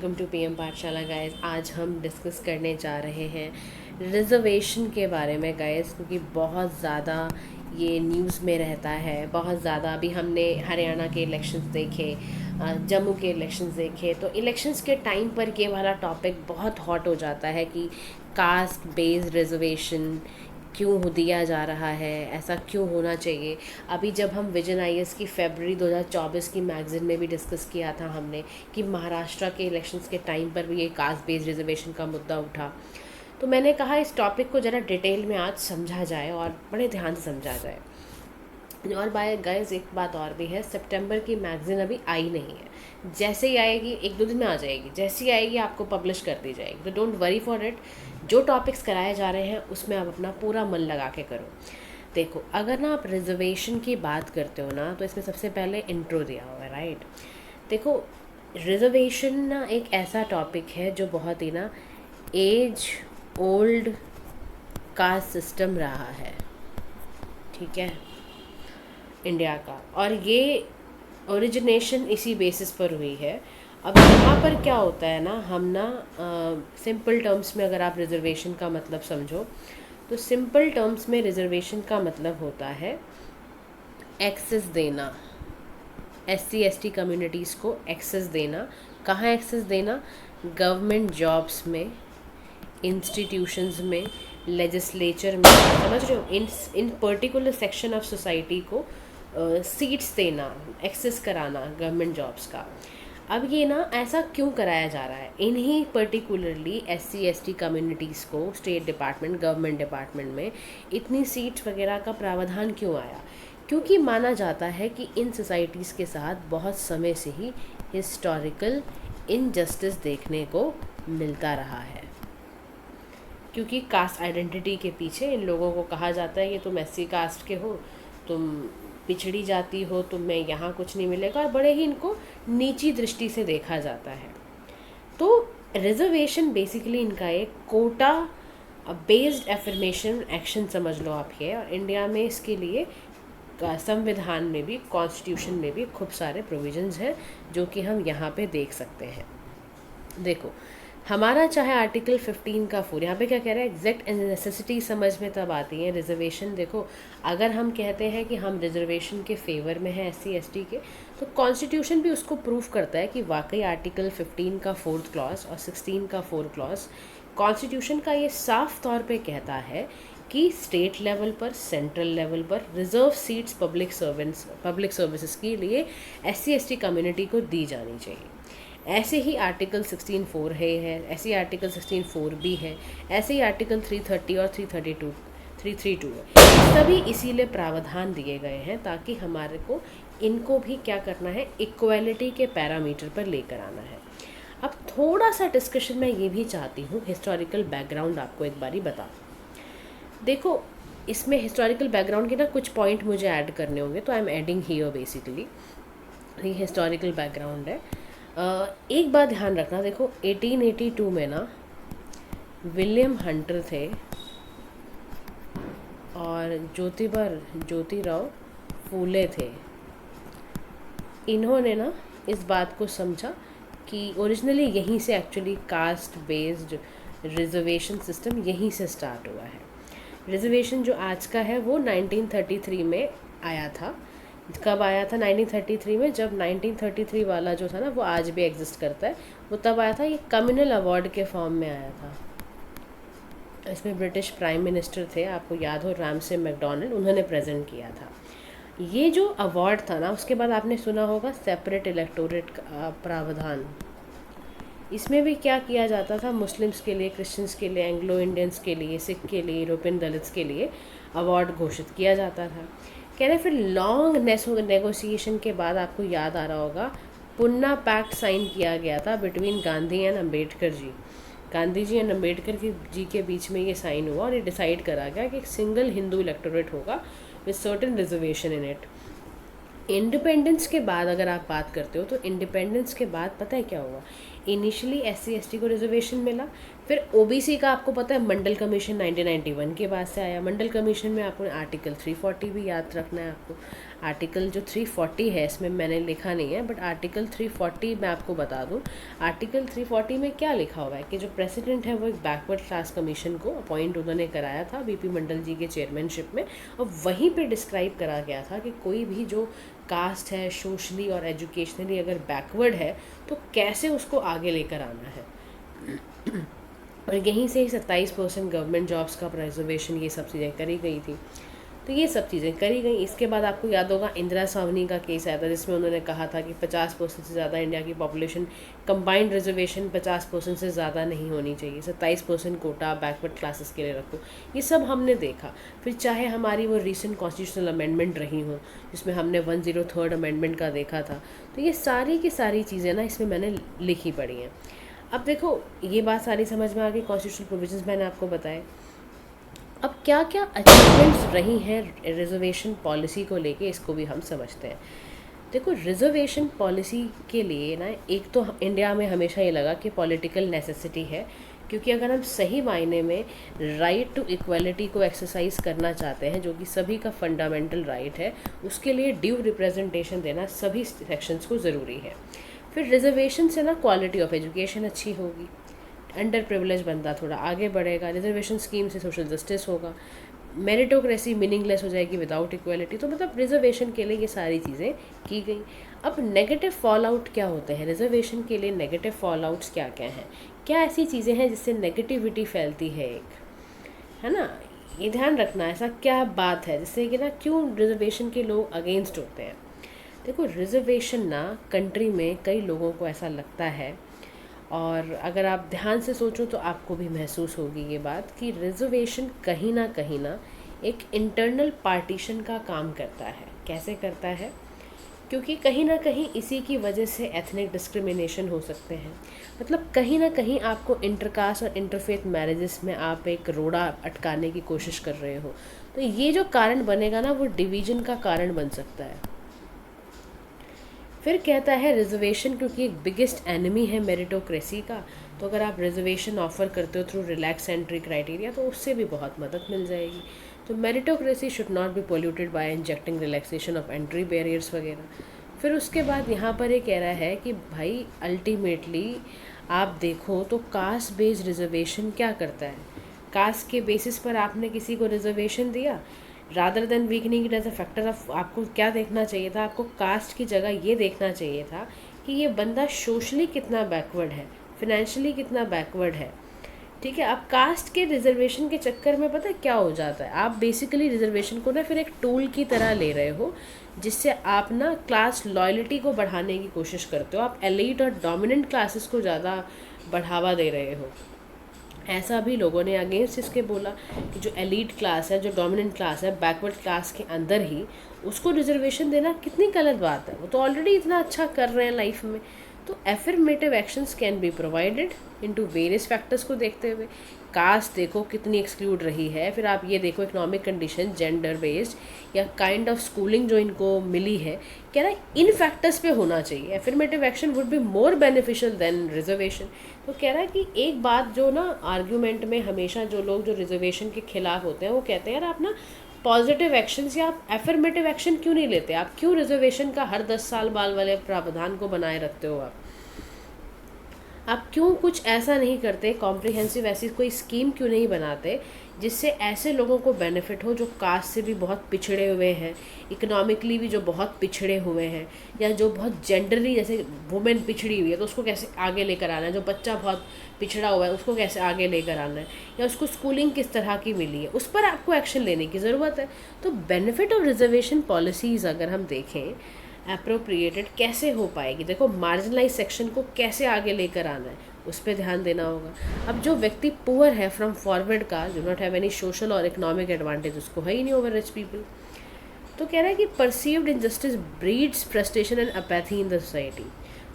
Welcome to PM पाठशाला guys. आज हम डिस्कस करने जा रहे हैं रिज़र्वेशन के बारे में गाइस, क्योंकि बहुत ज़्यादा ये न्यूज़ में रहता है। बहुत ज़्यादा अभी हमने हरियाणा के इलेक्शंस देखे, जम्मू के इलेक्शंस देखे, तो इलेक्शंस के टाइम पर ये वाला टॉपिक बहुत हॉट हो जाता है कि कास्ट बेस्ड रिज़र्वेशन क्यों दिया जा रहा है, ऐसा क्यों होना चाहिए। अभी जब हम विजन आईएएस की फरवरी 2024 की मैगज़ीन में भी डिस्कस किया था हमने कि महाराष्ट्र के इलेक्शंस के टाइम पर भी ये कास्ट बेस्ड रिजर्वेशन का मुद्दा उठा, तो मैंने कहा इस टॉपिक को ज़रा डिटेल में आज समझा जाए और बड़े ध्यान से समझा जाए। और बाय गाइस एक बात और भी है, सितंबर की मैगज़ीन अभी आई नहीं है। जैसे ही आएगी, एक दो दिन में आ जाएगी, जैसे ही आएगी आपको पब्लिश कर दी जाएगी, तो डोंट वरी फॉर इट। जो टॉपिक्स कराए जा रहे हैं उसमें आप अपना पूरा मन लगा के करो। देखो, अगर ना आप रिजर्वेशन की बात करते हो ना, तो इसमें सबसे पहले इंट्रो दिया हुआ है, राइट। देखो, रिजर्वेशन ना एक ऐसा टॉपिक है जो बहुत ही ना एज ओल्ड कास्ट सिस्टम रहा है, ठीक है, इंडिया का, और ये ओरिजिनेशन इसी बेसिस पर हुई है। अब यहाँ पर क्या होता है ना, हम ना सिंपल टर्म्स में अगर आप रिजर्वेशन का मतलब समझो, तो सिंपल टर्म्स में रिजर्वेशन का मतलब होता है एक्सेस देना, एससी एसटी कम्युनिटीज़ को एक्सेस देना। कहाँ एक्सेस देना? गवर्नमेंट जॉब्स में, इंस्टीट्यूशंस में, लेजिस्लेचर में, समझ रहे हो, इन पर्टिकुलर सेक्शन ऑफ सोसाइटी को सीट्स देना, एक्सेस कराना गवर्नमेंट जॉब्स का। अब ये ना ऐसा क्यों कराया जा रहा है? इन्हीं पर्टिकुलरली एससी एसटी कम्युनिटीज़ को स्टेट डिपार्टमेंट, गवर्नमेंट डिपार्टमेंट में इतनी सीट्स वगैरह का प्रावधान क्यों आया? क्योंकि माना जाता है कि इन सोसाइटीज़ के साथ बहुत समय से ही हिस्टोरिकल इनजस्टिस देखने को मिलता रहा है। क्योंकि कास्ट आइडेंटिटी के पीछे इन लोगों को कहा जाता है कि तुम एससी कास्ट के हो, तुम पिछड़ी जाती हो, तुम्हें यहाँ कुछ नहीं मिलेगा, और बड़े ही इनको नीची दृष्टि से देखा जाता है। तो रिजर्वेशन बेसिकली इनका एक कोटा बेस्ड एफर्मेशन एक्शन समझ लो आप ये। और इंडिया में इसके लिए संविधान में भी, कॉन्स्टिट्यूशन में भी खूब सारे प्रोविजंस हैं जो कि हम यहाँ पे देख सकते हैं। देखो, हमारा चाहे आर्टिकल 15 का 4, यहाँ पे क्या कह रहा है, एग्जैक्ट नेसेसिटी समझ में तब आती है रिजर्वेशन। देखो, अगर हम कहते हैं कि हम रिजर्वेशन के फेवर में हैं एससी एसटी के, तो कॉन्स्टिट्यूशन भी उसको प्रूव करता है कि वाकई आर्टिकल 15 का 4th क्लॉज और 16 का 4th क्लॉज कॉन्स्टिट्यूशन का ये साफ तौर पे कहता है कि स्टेट लेवल पर, सेंट्रल लेवल पर रिजर्व सीट्स पब्लिक सर्विसेज के लिए एससी एसटी कम्युनिटी को दी जानी चाहिए। ऐसे ही आर्टिकल 16(4) है, ऐसे ही आर्टिकल 16(4) भी है, ऐसे ही आर्टिकल 330 और 332 है। सभी इसीलिए प्रावधान दिए गए हैं ताकि हमारे को इनको भी क्या करना है, इक्वालिटी के पैरामीटर पर लेकर आना है। अब थोड़ा सा डिस्कशन मैं ये भी चाहती हूँ, हिस्टोरिकल बैकग्राउंड आपको एक बारी बता। देखो, इसमें हिस्टोरिकल बैकग्राउंड के ना कुछ पॉइंट मुझे ऐड करने होंगे, तो I am adding here basically. ये हिस्टोरिकल बैकग्राउंड है। एक बात ध्यान रखना, देखो 1882 में ना विलियम हंटर थे और ज्योतिराव फूले थे। इन्होंने ना इस बात को समझा कि ओरिजिनली यहीं से actually caste based reservation system यहीं से स्टार्ट हुआ है। रिजर्वेशन जो आज का है वो 1933 में आया था। कब आया था? 1933 में, जब 1933 वाला जो था ना वो आज भी एग्जिस्ट करता है, वो तब आया था। ये कम्युनल अवार्ड के फॉर्म में आया था। इसमें ब्रिटिश प्राइम मिनिस्टर थे, आपको याद हो, रामसे मैकडोनल्ड, उन्होंने प्रेजेंट किया था। ये जो अवार्ड था ना, उसके बाद आपने सुना होगा सेपरेट इलेक्टोरेट का प्रावधान। इसमें भी क्या किया जाता था, मुस्लिम्स के लिए, क्रिश्चियंस के लिए, एंग्लो इंडियंस के लिए, सिख के लिए, यूरोपियन दलित्स के लिए अवार्ड घोषित किया जाता था। कह रहे फिर लॉन्ग नेगोशिएशन के बाद आपको याद आ रहा होगा, पुन्ना पैक्ट साइन किया गया था between Gandhi and Ambedkar ji. Gandhi ji and Ambedkar ji के बीच में ये साइन हुआ और ये डिसाइड करा गया कि एक सिंगल हिंदू इलेक्टोरेट होगा with certain reservation in it. Independence के बाद अगर आप बात करते हो, तो इंडिपेंडेंस के बाद पता है क्या हुआ? इनिशियली एससी एसटी को रिजर्वेशन मिला, फिर ओबीसी का आपको पता है मंडल कमीशन 1991 के बाद से आया। मंडल कमीशन में आपको आर्टिकल 340 भी याद रखना है आपको। आर्टिकल जो 340 है इसमें मैंने लिखा नहीं है, बट आर्टिकल 340 मैं आपको बता दूं। आर्टिकल 340 में क्या लिखा हुआ है कि जो प्रेसिडेंट है वो एक बैकवर्ड क्लास कमीशन को अपॉइंट उन्होंने कराया था बीपी मंडल जी के चेयरमैनशिप में, और वहीं पे डिस्क्राइब करा गया था कि कोई भी जो कास्ट है सोशली और एजुकेशनली अगर बैकवर्ड है तो कैसे उसको आगे लेकर आना है। और यहीं से ही 27% गवर्नमेंट जॉब्स का रिजर्वेशन ये सब चीज़ें करी गई थी। तो ये सब चीज़ें करी गई। इसके बाद आपको याद होगा इंदिरा सावनी का केस आया था जिसमें उन्होंने कहा था कि 50% से ज़्यादा इंडिया की पॉपुलेशन कंबाइंड रिजर्वेशन 50% से ज़्यादा नहीं होनी चाहिए, 27% कोटा बैकवर्ड क्लासेस के लिए रखो। ये सब हमने देखा। फिर चाहे हमारी वो रिसेंट कॉन्स्टिट्यूशनल अमेंडमेंट रही हो जिसमें हमने 103rd अमेंडमेंट का देखा था, तो ये सारी की सारी चीज़ें ना इसमें मैंने लिखी पड़ी हैं। अब देखो ये बात सारी समझ में आ गई, कॉन्स्टिट्यूशनल प्रोविजंस मैंने आपको बताए। अब क्या क्या अचीवमेंट्स रही हैं रिजर्वेशन पॉलिसी को लेके, इसको भी हम समझते हैं। देखो रिजर्वेशन पॉलिसी के लिए ना एक तो इंडिया में हमेशा ये लगा कि पॉलिटिकल नेसेसिटी है, क्योंकि अगर हम सही मायने में राइट टू इक्वलिटी को एक्सरसाइज करना चाहते हैं जो कि सभी का फंडामेंटल राइट है, उसके लिए ड्यू रिप्रेजेंटेशन देना सभी सेक्शंस को ज़रूरी है। फिर रिजर्वेशन से ना क्वालिटी ऑफ एजुकेशन अच्छी होगी, अंडर प्रिविलेज बंदा थोड़ा आगे बढ़ेगा, रिजर्वेशन स्कीम से सोशल जस्टिस होगा, मेरिटोक्रेसी मीनिंगलेस हो जाएगी विदाउट इक्वलिटी। तो मतलब रिजर्वेशन के लिए ये सारी चीज़ें की गई। अब नेगेटिव फॉल आउट क्या होते हैं रिजर्वेशन के लिए, नेगेटिव फॉल आउट्स क्या क्या हैं, क्या ऐसी चीज़ें हैं जिससे नेगेटिविटी फैलती है एक, है ना, ये ध्यान रखना। ऐसा क्या बात है जिससे कि ना क्यों रिजर्वेशन के लोग अगेंस्ट होते हैं। देखो रिजर्वेशन ना कंट्री में कई लोगों को ऐसा लगता है, और अगर आप ध्यान से सोचो तो आपको भी महसूस होगी ये बात कि रिजर्वेशन कहीं ना एक इंटरनल पार्टीशन का काम करता है। कैसे करता है, क्योंकि कहीं ना कहीं इसी की वजह से एथनिक डिस्क्रिमिनेशन हो सकते हैं। मतलब कहीं ना कहीं आपको इंटरकास्ट और इंटरफेथ मैरिजेस में आप एक रोड़ा अटकाने की कोशिश कर रहे हो, तो ये जो कारण बनेगा ना वो डिवीजन का कारण बन सकता है। फिर कहता है रिजर्वेशन क्योंकि एक बिगेस्ट एनिमी है मेरिटोक्रेसी का, तो अगर आप रिजर्वेशन ऑफर करते हो थ्रू रिलैक्स एंट्री क्राइटेरिया तो उससे भी बहुत मदद मिल जाएगी। तो meritocracy should not be polluted by injecting relaxation of entry barriers वगैरह। फिर उसके बाद यहाँ पर ये कह रहा है कि भाई अल्टीमेटली आप देखो तो कास्ट बेस्ड रिजर्वेशन क्या करता है, कास्ट के बेसिस पर आपने किसी को रिजर्वेशन दिया, rather than weakening it as a factor of, आपको क्या देखना चाहिए था, आपको कास्ट की जगह ये देखना चाहिए था कि ये बंदा सोशली कितना बैकवर्ड है, फिनेंशियली कितना बैकवर्ड है। ठीक है, अब कास्ट के रिजर्वेशन के चक्कर में पता है क्या हो जाता है, आप बेसिकली रिजर्वेशन को ना फिर एक टूल की तरह ले रहे हो जिससे आप ना क्लास लॉयल्टी को बढ़ाने की कोशिश करते हो, आप एलीट और डोमिनेंट क्लासेस को ज़्यादा बढ़ावा दे रहे हो। ऐसा भी लोगों ने अगेंस्ट इसके बोला कि जो एलीट क्लास है, जो डोमिनेंट क्लास है, बैकवर्ड क्लास के अंदर ही उसको रिजर्वेशन देना कितनी गलत बात है, वो तो ऑलरेडी इतना अच्छा कर रहे हैं लाइफ में। तो affirmative actions can be provided into various factors को देखते हुए। कास्ट देखो कितनी एक्सक्लूड रही है, फिर आप ये देखो इकोनॉमिक कंडीशन, जेंडर बेस्ड या काइंड ऑफ स्कूलिंग जो इनको मिली है, कह रहा है इन फैक्टर्स पे होना चाहिए। Affirmative action would be more beneficial than reservation. तो कह रहा है कि एक बात जो ना आर्ग्यूमेंट में हमेशा जो लोग जो रिजर्वेशन के खिलाफ होते हैं वो कहते हैं यार आप ना पॉजिटिव एक्शंस या आप एफर्मेटिव एक्शन क्यों नहीं लेते, आप क्यों रिजर्वेशन का हर 10 साल बाद वाले प्रावधान को बनाए रखते हो, आप क्यों कुछ ऐसा नहीं करते, कॉम्प्रिहेंसिव ऐसी कोई स्कीम क्यों नहीं बनाते जिससे ऐसे लोगों को बेनिफिट हो जो कास्ट से भी बहुत पिछड़े हुए हैं, इकोनॉमिकली भी जो बहुत पिछड़े हुए हैं, या जो बहुत जेंडरली जैसे वुमेन पिछड़ी हुई है तो उसको कैसे आगे लेकर आना है, जो बच्चा बहुत पिछड़ा हुआ है उसको कैसे आगे लेकर आना है, या उसको स्कूलिंग किस तरह की मिली है, उस पर आपको एक्शन लेने की ज़रूरत है। तो बेनिफिट ऑफ रिजर्वेशन पॉलिसीज़ अगर हम देखें अप्रोप्रिएटेड कैसे हो पाएगी, देखो मार्जिनलाइज सेक्शन को कैसे आगे लेकर आना है उस पर ध्यान देना होगा। अब जो व्यक्ति पुअर है फ्रॉम फॉरवर्ड का, do not have any social और इकोनॉमिक एडवांटेज, उसको है ही नहीं ओवर रिच पीपल। तो कह रहा है कि perceived injustice breeds frustration and apathy in the society.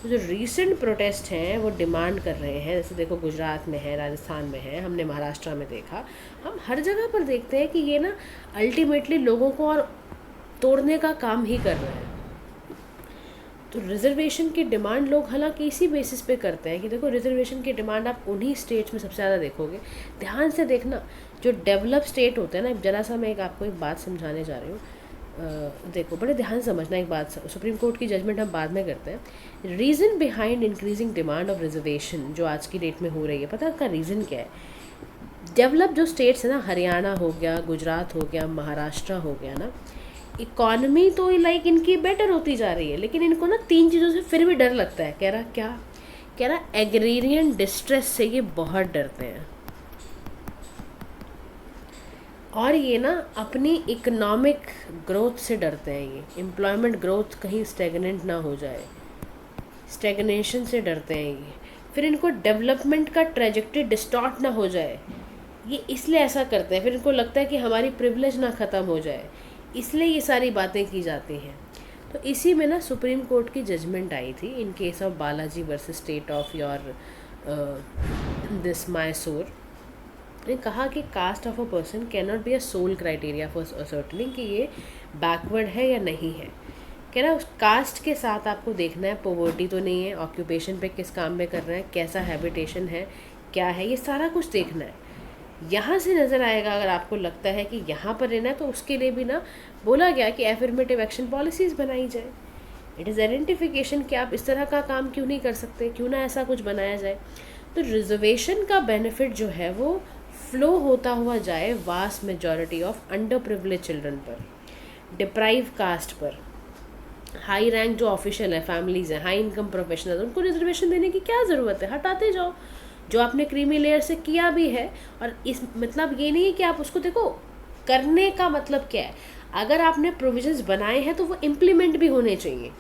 तो जो रीसेंट प्रोटेस्ट हैं वो डिमांड कर रहे हैं, जैसे देखो गुजरात में है, राजस्थान में है, हमने महाराष्ट्र में देखा, हम हर जगह पर देखते हैं कि ये ना अल्टीमेटली लोगों को और तोड़ने का काम ही कर रहे हैं। तो रिजर्वेशन की डिमांड लोग हालांकि इसी बेसिस पे करते हैं कि देखो रिजर्वेशन की डिमांड आप उन्हीं स्टेट्स में सबसे ज़्यादा देखोगे। ध्यान से देखना, जो डेवलप स्टेट होते हैं ना, जरा सा मैं आपको एक बात समझाने जा रही हूँ, देखो बड़े ध्यान से समझना एक बात। सुप्रीम कोर्ट की जजमेंट हम बाद में करते हैं। Reason behind increasing demand of reservation जो आज की डेट में हो रही है, पता है उसका रीज़न क्या है? डेवलप जो स्टेट्स है ना, हरियाणा हो गया, गुजरात हो गया, महाराष्ट्र हो गया ना, इकॉनमी तो लाइक इनकी बेटर होती जा रही है, लेकिन इनको ना 3 चीज़ों से फिर भी डर लगता है। कह रहा क्या? कह रहा एग्रीरियन डिस्ट्रेस से ये बहुत डरते हैं, और ये ना अपनी इकोनॉमिक ग्रोथ से डरते हैं। ये एम्प्लॉयमेंट ग्रोथ कहीं स्टेगनेंट ना हो जाए, स्टेगनेशन से डरते हैं ये। फिर इनको डेवलपमेंट का ट्रेजेक्टरी डिस्टॉर्ट ना हो जाए, ये इसलिए ऐसा करते हैं। फिर इनको लगता है कि हमारी प्रिविलेज ना ख़त्म हो जाए, इसलिए ये सारी बातें की जाती हैं। तो इसी में ना सुप्रीम कोर्ट की जजमेंट आई थी in case of Balaji versus state of योर दिस मैसूर ने कहा कि caste of a person can not be a sole criteria for ascertaining कि ये बैकवर्ड है या नहीं है। कह रहा उस कास्ट के साथ आपको देखना है पॉवर्टी तो नहीं है, ऑक्यूपेशन पे किस काम में कर रहे हैं, कैसा हैबिटेशन है, क्या है, ये सारा कुछ देखना है। यहाँ से नज़र आएगा। अगर आपको लगता है कि यहाँ पर रहना है तो उसके लिए भी ना बोला गया कि एफर्मेटिव एक्शन पॉलिसीज़ बनाई जाए। इट इज़ आइडेंटिफिकेशन कि आप इस तरह का काम क्यों नहीं कर सकते, क्यों ना ऐसा कुछ बनाया जाए। तो रिजर्वेशन का बेनिफिट जो है वो फ्लो होता हुआ जाए vast majority of under privilege children पर, डिप्राइव कास्ट पर, हाई रैंक जो ऑफिशियल है, फैमिलीज़ हैं, हाई इनकम प्रोफेशनल, उनको रिजर्वेशन देने की क्या ज़रूरत है? हटाते जाओ जो आपने क्रीमी लेयर से किया भी है। और इस मतलब ये नहीं है कि आप उसको देखो, करने का मतलब क्या है? अगर आपने प्रोविजंस बनाए हैं तो वो इम्प्लीमेंट भी होने चाहिए,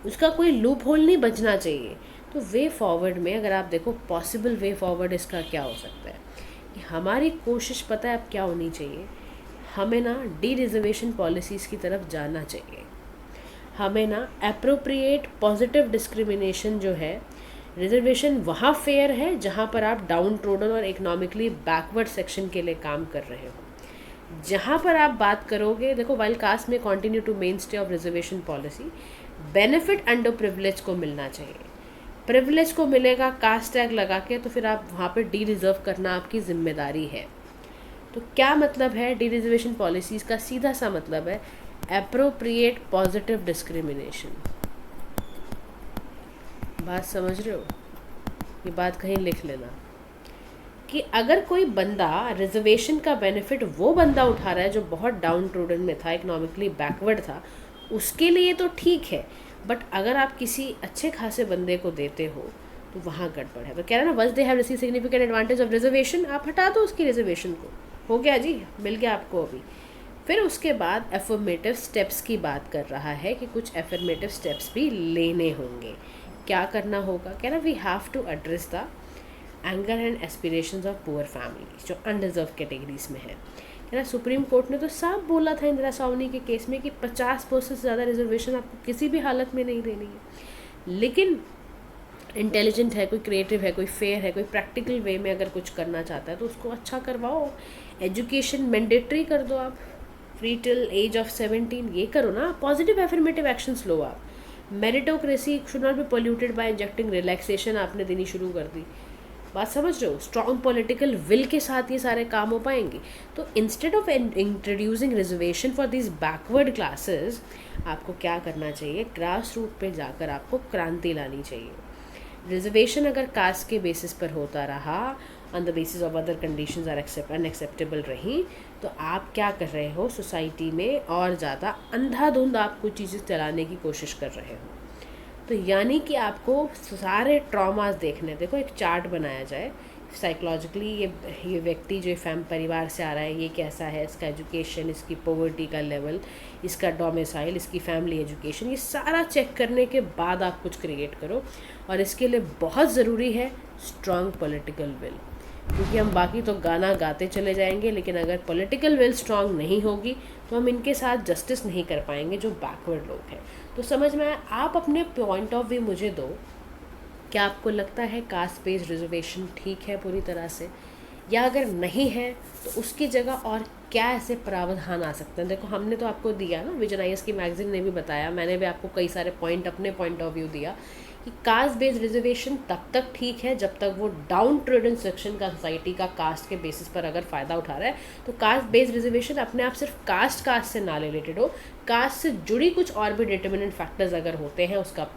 उसका कोई लूप होल नहीं बचना चाहिए। तो वे फॉरवर्ड में अगर आप देखो, पॉसिबल वे फॉरवर्ड इसका क्या हो सकता है कि हमारी कोशिश पता है अब क्या होनी चाहिए? हमें ना डी रिजर्वेशन पॉलिसीज़ की तरफ जाना चाहिए। हमें ना एप्रोप्रिएट पॉजिटिव डिस्क्रिमिनेशन जो है, रिजर्वेशन वहाँ फेयर है जहाँ पर आप डाउन ट्रोडन और इकोनॉमिकली बैकवर्ड सेक्शन के लिए काम कर रहे हो। जहाँ पर आप बात करोगे, देखो वाइल कास्ट में continue to mainstay of reservation policy, benefit underprivileged को मिलना चाहिए। प्रिविलेज को मिलेगा कास्ट टैग लगा के, तो फिर आप वहाँ पर डी रिजर्व करना आपकी जिम्मेदारी है। तो क्या मतलब है डी रिजर्वेशन पॉलिसीज़ का? सीधा सा मतलब है एप्रोप्रिएट पॉजिटिव डिस्क्रिमिनेशन। बात समझ रहे हो? ये बात कहीं लिख लेना कि अगर कोई बंदा रिजर्वेशन का बेनिफिट वो बंदा उठा रहा है जो बहुत डाउन ट्रोडन में था, इकोनॉमिकली बैकवर्ड था, उसके लिए तो ठीक है, बट अगर आप किसी अच्छे खासे बंदे को देते हो तो वहाँ गड़बड़ है। तो कह रहा ना, once they have receive significant advantage of reservation, आप हटा दो उसकी रिजर्वेशन को, हो गया जी, मिल गया आपको अभी। फिर उसके बाद एफर्मेटिव स्टेप्स की बात कर रहा है कि कुछ एफर्मेटिव स्टेप्स भी लेने होंगे। क्या करना होगा? कह रहा we have to address the anger and aspirations of poor families जो अनडिजर्व कैटेगरीज में है। कह रहा सुप्रीम कोर्ट ने तो साफ बोला था इंदिरा सावनी के केस में कि 50% से ज़्यादा रिजर्वेशन आपको किसी भी हालत में नहीं देनी है। लेकिन इंटेलिजेंट है, कोई क्रिएटिव है, कोई फेयर है, कोई प्रैक्टिकल वे में अगर कुछ करना चाहता है तो उसको अच्छा करवाओ। एजुकेशन मैंडेटरी कर दो आप, फ्री टिल एज ऑफ 17, ये करो ना। पॉजिटिव एफर्मेटिव एक्शंस लो आप। Meritocracy should not be polluted by injecting relaxation आपने देनी शुरू कर दी। बात समझ रहे हो? स्ट्रॉन्ग पॉलिटिकल विल के साथ ये सारे काम हो पाएंगे। तो instead of introducing reservation for this backward classes, आपको क्या करना चाहिए? ग्रास रूट पे जाकर आपको क्रांति लानी चाहिए। रिजर्वेशन अगर कास्ट के बेसिस पर होता रहा, on the basis of other conditions are unacceptable रही, तो आप क्या कर रहे हो? सोसाइटी में और ज़्यादा अंधाधुंध आप कुछ चीज़ें चलाने की कोशिश कर रहे हो। तो यानी कि आपको सारे ट्रॉमास देखने, देखो एक चार्ट बनाया जाए साइकोलॉजिकली, ये व्यक्ति जो परिवार से आ रहा है ये कैसा है, इसका एजुकेशन, इसकी पॉवर्टी का लेवल, इसका डोमिसाइल, इसकी फैमिली एजुकेशन, ये सारा चेक करने के बाद आप कुछ क्रिएट करो। और इसके लिए बहुत ज़रूरी है स्ट्रॉन्ग पॉलिटिकल विल, क्योंकि हम बाकी तो गाना गाते चले जाएंगे, लेकिन अगर पॉलिटिकल विल स्ट्रॉन्ग नहीं होगी तो हम इनके साथ जस्टिस नहीं कर पाएंगे जो बैकवर्ड लोग हैं। तो समझ में आया? आप अपने पॉइंट ऑफ व्यू मुझे दो, क्या आपको लगता है कास्ट बेस्ड रिजर्वेशन ठीक है पूरी तरह से, या अगर नहीं है तो उसकी जगह और क्या ऐसे प्रावधान आ सकते हैं। देखो हमने तो आपको दिया ना, विजन आईएएस की मैगजीन ने भी बताया, मैंने भी आपको कई सारे पॉइंट अपने पॉइंट ऑफ व्यू दिया कि कास्ट बेस्ड रिजर्वेशन तब तक ठीक है जब तक वो डाउन ट्रेडन सेक्शन का सोसाइटी का कास्ट के बेसिस पर अगर फ़ायदा उठा रहा है। तो कास्ट बेस्ड रिजर्वेशन अपने आप सिर्फ कास्ट से ना रिलेटेड हो, कास्ट से जुड़ी कुछ और भी डिटर्मिनेंट फैक्टर्स अगर होते हैं, उसका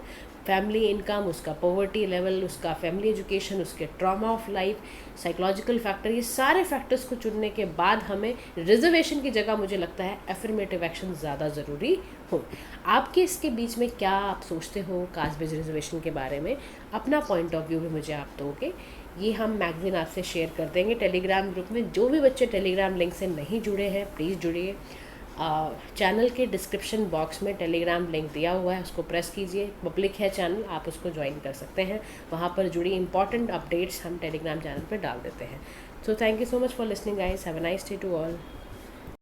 फैमिली इनकम, उसका पॉवर्टी लेवल, उसका फैमिली एजुकेशन, उसके trauma of life, psychological factor, ये सारे फैक्टर्स को चुनने के बाद हमें रिजर्वेशन की जगह मुझे लगता है एफर्मेटिव एक्शन ज़्यादा ज़रूरी हो। आपके इसके बीच में क्या आप सोचते हो कास्ट बेस्ड रिजर्वेशन के बारे में, अपना पॉइंट ऑफ व्यू भी मुझे आप दोगे। ये हम मैगजीन आपसे शेयर कर देंगे टेलीग्राम ग्रुप में। जो भी बच्चे टेलीग्राम लिंक से नहीं जुड़े हैं प्लीज़ जुड़िए। चैनल के डिस्क्रिप्शन बॉक्स में टेलीग्राम लिंक दिया हुआ है, उसको प्रेस कीजिए, पब्लिक है चैनल, आप उसको ज्वाइन कर सकते हैं। वहाँ पर जुड़ी इंपॉर्टेंट अपडेट्स हम टेलीग्राम चैनल पर डाल देते हैं। So thank you so much for listening guys, have a nice day to all.